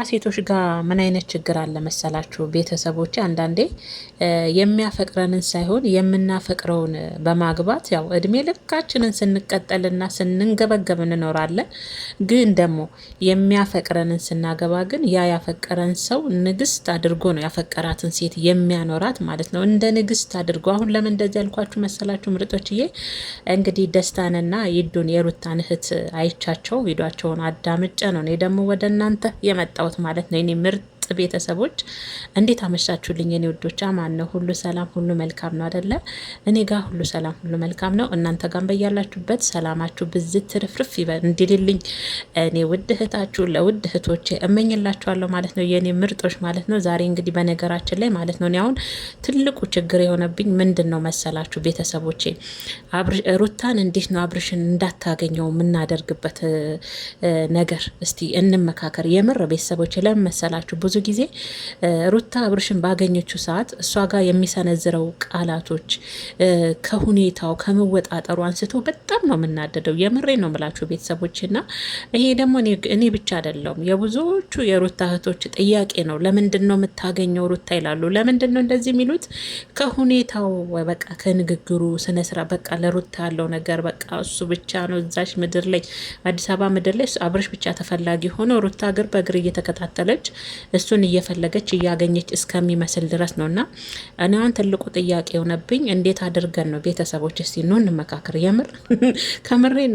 ሴቶች ጋር ምን አይነት ችግር አለ መሰላችሁ ቤተሰቦች? አንዳንዴ የሚያፈቅረንን ሳይሆን የምናፈቅረውን በማግባት ያው እድሜ ልካችንን ስንቀጠልና ስንንገበገብ እንኖራለን። ግን ደግሞ የሚያፈቅረንን ስናገባ ግን ያ ያፈቀረን ሰው ንግስት አድርጎ ነው ያፈቀራትን ሴት የሚያኖራት ማለት ነው። እንደ ንግስት አድርጎ። አሁን ለምን እንደዚህ ያልኳችሁ መሰላችሁ ምርጦችዬ? እንግዲህ ደስታንና ይዱን የሩታን እህት አይቻቸው ቪዲዮቸውን አዳምጨ ነው እኔ ደግሞ ወደ እናንተ የመጣው ማለት ነው። እኔ ምርጥ ቤተሰቦች እንዴት አመሻችሁልኝ? የኔ ውዶች ማን ነው? ሁሉ ሰላም ሁሉ መልካም ነው አይደለ? እኔ ጋር ሁሉ ሰላም ሁሉ መልካም ነው። እናንተ ጋር በያላችሁበት ሰላማችሁ ብዝት ትርፍርፍ ይበል እንዲልልኝ እኔ ውድ እህታችሁ ለውድ እህቶቼ እመኝላችኋለሁ ማለት ነው። የኔ ምርጦች ማለት ነው። ዛሬ እንግዲህ በነገራችን ላይ ማለት ነው አሁን ትልቁ ችግር የሆነብኝ ምንድን ነው መሰላችሁ ቤተሰቦቼ? ሩታን እንዴት ነው አብርሽን እንዳታገኘው የምናደርግበት ነገር እስቲ እንመካከር። የምር ቤተሰቦቼ ለምን መሰላችሁ ብዙ ጊዜ ሩታ አብርሽን ባገኘችው ሰዓት እሷ ጋር የሚሰነዝረው ቃላቶች ከሁኔታው ከመወጣጠሩ አንስቶ በጣም ነው የምናደደው። የምሬ ነው የምላችሁ ቤተሰቦችና ይሄ ደግሞ እኔ ብቻ አይደለሁም የብዙዎቹ የሩታ እህቶች ጥያቄ ነው። ለምንድን ነው የምታገኘው ሩታ ይላሉ። ለምንድን ነው እንደዚህ የሚሉት? ከሁኔታው በቃ ከንግግሩ ስነስራ በቃ ለሩታ ያለው ነገር በቃ እሱ ብቻ ነው እዛሽ ምድር ላይ አዲስ አበባ ምድር ላይ አብርሽ ብቻ ተፈላጊ ሆኖ ሩታ እግር በእግር እየተከታተለች እሱን እየፈለገች እያገኘች እስከሚመስል ድረስ ነውና እኔ አሁን ትልቁ ጥያቄ የሆነብኝ እንዴት አድርገን ነው ቤተሰቦች እስቲ ነው እንመካከር። የምር ከምሬን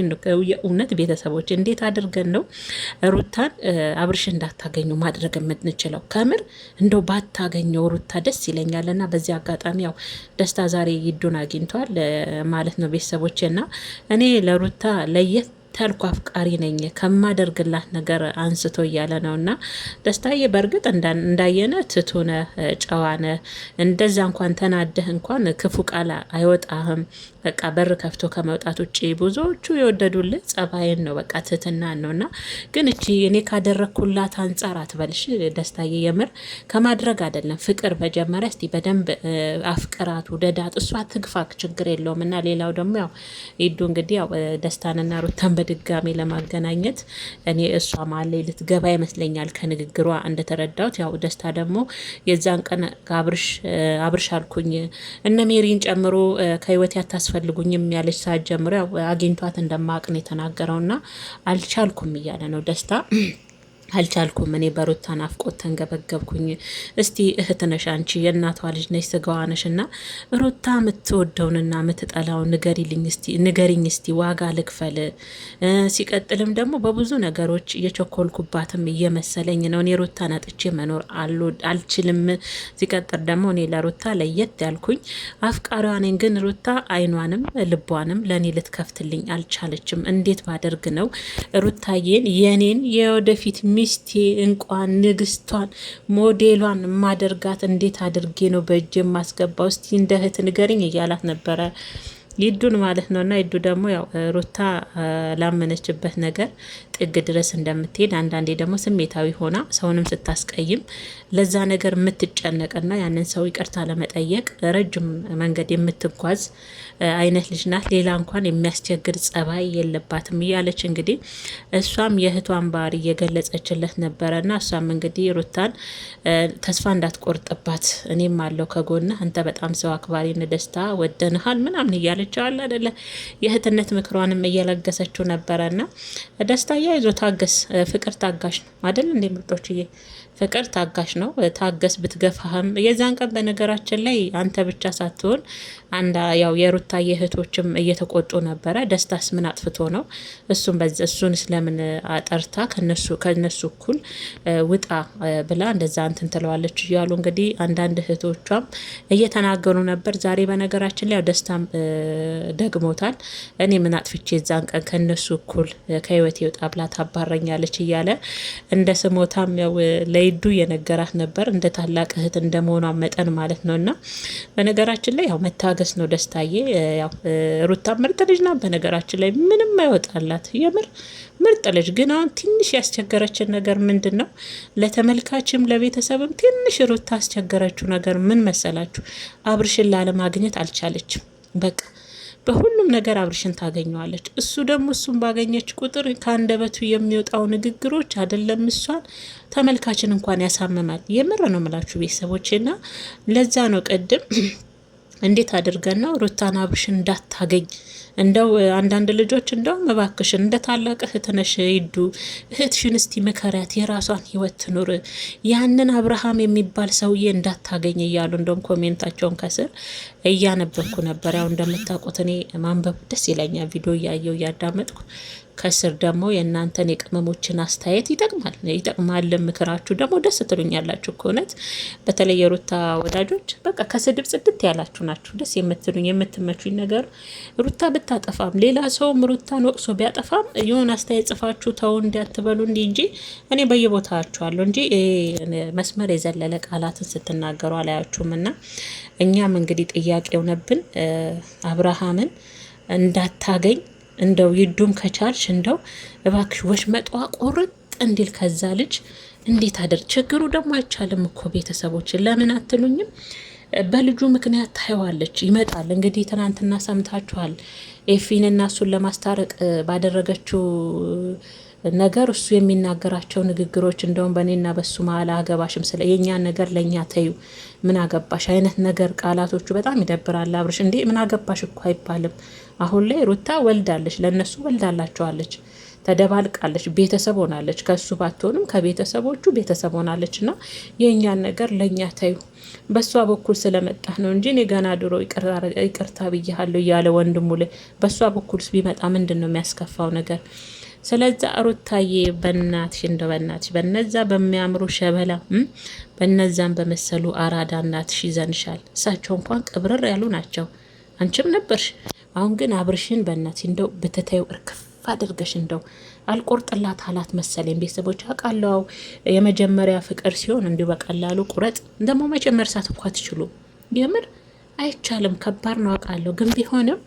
ነው የእውነት ቤተሰቦች እንዴት አድርገን ነው ሩታን አብርሽ እንዳታገኙ ማድረግ የምንችለው? ከምር እንደው ባታገኘው ሩታ ደስ ይለኛልና በዚህ አጋጣሚ ያው ደስታ ዛሬ ይዱን አግኝቷል ማለት ነው ቤተሰቦችና እኔ ለሩታ ለየት ተልኩ አፍቃሪ ነኝ ከማደርግላት ነገር አንስቶ እያለ ነውና ደስታዬ በእርግጥ እንዳየነ ትቱነ ጨዋነ እንደዛ እንኳን ተናደህ እንኳን ክፉ ቃል አይወጣህም። በቃ በር ከፍቶ ከመውጣት ውጭ ብዙዎቹ የወደዱልህ ጸባይን ነው በቃ ትህትናን ነውና ግን እቺ እኔ ካደረኩላት አንጻር አትበልሽ ደስታዬ። የምር ከማድረግ አይደለም ፍቅር መጀመሪያ እስቲ በደንብ አፍቅራት ውደዳት፣ እሷ ትግፋክ ችግር የለውም። እና ሌላው ደግሞ ያው ይዱ እንግዲህ ያው ደስታንና ሩታን በድጋሚ ለማገናኘት እኔ እሷ ማለ ልትገባ ይመስለኛል ከንግግሯ እንደተረዳሁት። ያው ደስታ ደግሞ የዛን ቀን አብርሽ አልኩኝ እነ ሜሪን ጨምሮ ከህይወት ያታስፈልጉኝም ያለች ሰዓት ጀምሮ ያው አግኝቷት እንደማቅ ነው የተናገረውና አልቻልኩም እያለ ነው ደስታ። አልቻልኩም እኔ በሩታ ናፍቆት ተንገበገብኩኝ። እስቲ እህት ነሽ አንቺ የእናቷ ልጅ ነሽ ስጋዋ ነሽ እና ሩታ የምትወደውንና የምትጠላውን ንገሪኝ እስቲ ዋጋ ልክፈል። ሲቀጥልም ደግሞ በብዙ ነገሮች እየቸኮልኩባትም እየመሰለኝ ነው። እኔ ሩታ ነጥቼ መኖር አልችልም። ሲቀጥል ደግሞ እኔ ለሩታ ለየት ያልኩኝ አፍቃሪዋ ነኝ። ግን ሩታ አይኗንም ልቧንም ለእኔ ልትከፍትልኝ አልቻለችም። እንዴት ባደርግ ነው ሩታዬን የኔን የወደፊት ሚስቴ እንኳን ንግስቷን ሞዴሏን ማደርጋት እንዴት አድርጌ ነው በእጅ ማስገባው? እስቲ እንደ እህት ንገሪኝ እያላት ነበረ ይዱን ማለት ነውና ይዱ ደግሞ ያው ሩታ ላመነችበት ነገር ጥግ ድረስ እንደምትሄድ አንዳንዴ ደግሞ ስሜታዊ ሆና ሰውንም ስታስቀይም ለዛ ነገር የምትጨነቅና ያንን ሰው ይቅርታ ለመጠየቅ ረጅም መንገድ የምትጓዝ አይነት ልጅ ናት። ሌላ እንኳን የሚያስቸግር ጸባይ የለባትም እያለች እንግዲህ እሷም የእህቷን ባህሪ እየገለጸችለት ነበረና እሷም እንግዲህ ሩታን ተስፋ እንዳትቆርጥባት እኔም አለው ከጎና አንተ በጣም ሰው አክባሪ ደስታ ወደንሃል ምናምን እያለች አለ አይደለ የእህትነት ምክሯንም እየለገሰችው ነበረና ደስታ ያይዞ ታገስ፣ ፍቅር ታጋሽ ነው አይደል እንዴ ምርጦችዬ? ፍቅር ታጋሽ ነው። ታገስ ብትገፋህም የዛን ቀን በነገራችን ላይ አንተ ብቻ ሳትሆን ያው የሩታ የእህቶችም እየተቆጡ ነበረ። ደስታስ ምን አጥፍቶ ነው? እሱን ስለምን አጠርታ ከነሱ እኩል ውጣ ብላ እንደዛ እንትን ትለዋለች እያሉ እንግዲህ አንዳንድ እህቶቿም እየተናገሩ ነበር። ዛሬ በነገራችን ላይ ያው ደስታም ደግሞታል። እኔ ምን አጥፍቼ የዛን ቀን ከነሱ እኩል ከህይወት ይወጣ ብላ ታባረኛለች እያለ እንደ ስሞታም ያው ለይዱ የነገራት ነበር እንደ ታላቅ እህት እንደመሆኗ መጠን ማለት ነውና በነገራችን ላይ ያው መታገስ ነው ደስታዬ። ያው ሩታ ምርጥ ልጅ ናት በነገራችን ላይ ምንም አይወጣላት የምር ምርጥ ልጅ። ግን አሁን ትንሽ ያስቸገረችን ነገር ምንድን ነው? ለተመልካችም ለቤተሰብም ትንሽ ሩታ ያስቸገረችው ነገር ምን መሰላችሁ? አብርሽን ላለማግኘት አልቻለችም። በቃ በሁሉም ነገር አብርሽን ታገኘዋለች። እሱ ደግሞ እሱን ባገኘች ቁጥር ከአንደበቱ የሚወጣው ንግግሮች አይደለም እሷን ተመልካችን እንኳን ያሳምማል። የምር ነው ምላችሁ ቤተሰቦችና ለዛ ነው ቅድም እንዴት አድርገን ነው ሩታና አብርሽን እንዳታገኝ እንደው አንዳንድ ልጆች እንደው መባክሽን እንደ ታላቅ እህት ነሽ ሂዱ እህትሽን እስቲ መከሪያት የራሷን ህይወት ትኑር ያንን አብርሃም የሚባል ሰውዬ እንዳታገኝ እያሉ እንደውም ኮሜንታቸውን ከስር እያነበብኩ ነበር። ያው እንደምታውቁት እኔ ማንበብ ደስ ይለኛል፣ ቪዲዮ እያየው እያዳመጥኩ ከስር ደግሞ የእናንተን የቅመሞችን አስተያየት ይጠቅማል። ምክራችሁ ደግሞ ደስ ትሉኛላችሁ። ከእውነት በተለይ የሩታ ወዳጆች በቃ ከስድብ ጽድት ያላችሁ ናችሁ። ደስ የምትሉኝ የምትመቹኝ ነገር ሩታ ብታጠፋም ሌላ ሰውም ሩታን ወቅሶ ቢያጠፋም የሆነ አስተያየት ጽፋችሁ ተው እንዲያትበሉ እንጂ እኔ በየቦታችኋለሁ እንጂ መስመር የዘለለ ቃላትን ስትናገሩ አላያችሁም። እና እኛም እንግዲህ ጥያቄ ሆነብን አብርሃምን እንዳታገኝ እንደው ይዱም ከቻልሽ እንደው እባክሽ ወሽመጧ ቁርጥ እንዲል ከዛ ልጅ እንዴት አደር ችግሩ ደግሞ አይቻልም እኮ ቤተሰቦች ለምን አትሉኝም? በልጁ ምክንያት ታየዋለች ይመጣል። እንግዲህ ትናንትና ሰምታችኋል ኤፊንና እሱን ለማስታረቅ ባደረገችው ነገር እሱ የሚናገራቸው ንግግሮች እንደውም በእኔና በሱ መሀል አገባሽም ስለ የእኛን ነገር ለእኛ ተዩ ምን አገባሽ አይነት ነገር ቃላቶቹ በጣም ይደብራል። አብርሽ እንዴ ምን አገባሽ እኮ አይባልም። አሁን ላይ ሩታ ወልዳለች፣ ለነሱ ወልዳላቸዋለች፣ ተደባልቃለች፣ ቤተሰብ ሆናለች። ከሱ ባትሆንም ከቤተሰቦቹ ቤተሰብ ሆናለች። እና የእኛን ነገር ለእኛ ተዩ በሷ በኩል ስለመጣ ነው እንጂ እኔ ገና ድሮ ይቅርታ ብያለሁ እያለ ወንድሙ ላይ በሷ በኩል ቢመጣ ምንድን ነው የሚያስከፋው ነገር? ስለዛ ሩታዬ በእናትሽ እንደ በእናትሽ በነዛ በሚያምሩ ሸበላ በነዛም በመሰሉ አራዳ እናትሽ ይዘንሻል። እሳቸው እንኳን ቅብርር ያሉ ናቸው፣ አንቺም ነበርሽ። አሁን ግን አብርሽን በእናትሽ እንደው ብትተዩ እርክፍ አድርገሽ እንደው አልቆርጥላት አላት መሰለኝ። ቤተሰቦች አውቃለሁ የመጀመሪያ ፍቅር ሲሆን እንዲሁ በቀላሉ ቁረጥ ደግሞ መቼም መርሳት እንኳ ትችሉ። የምር አይቻልም፣ ከባድ ነው አውቃለሁ። ግን ቢሆንም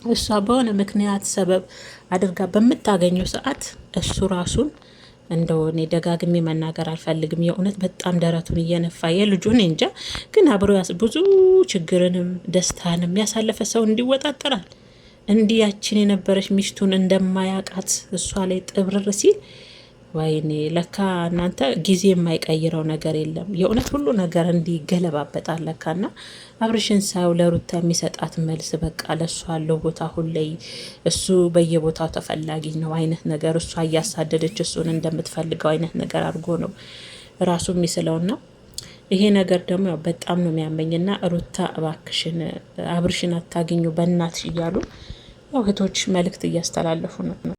እሷ በሆነ ምክንያት ሰበብ አድርጋ በምታገኘው ሰዓት እሱ ራሱን እንደው እኔ ደጋግሜ መናገር አልፈልግም። የእውነት በጣም ደረቱን እየነፋ የልጁን እንጃ ግን አብሮ ብዙ ችግርንም ደስታንም ያሳለፈ ሰው እንዲወጣጠራል እንዲህ ያችን የነበረች ሚስቱን እንደማያቃት እሷ ላይ ጥብርር ሲል ወይኔ ለካ እናንተ ጊዜ የማይቀይረው ነገር የለም። የእውነት ሁሉ ነገር እንዲገለባበጣል ለካና አብርሽን ሳይው ለሩታ የሚሰጣት መልስ በቃ ለእሱ ያለው ቦታ ሁሌ እሱ በየቦታው ተፈላጊ ነው አይነት ነገር እሷ እያሳደደች እሱን እንደምትፈልገው አይነት ነገር አድርጎ ነው ራሱ የሚስለውና ይሄ ነገር ደግሞ በጣም ነው የሚያመኝና ሩታ እባክሽን አብርሽን አታግኙ በእናትሽ እያሉ እህቶች መልእክት እያስተላለፉ ነው።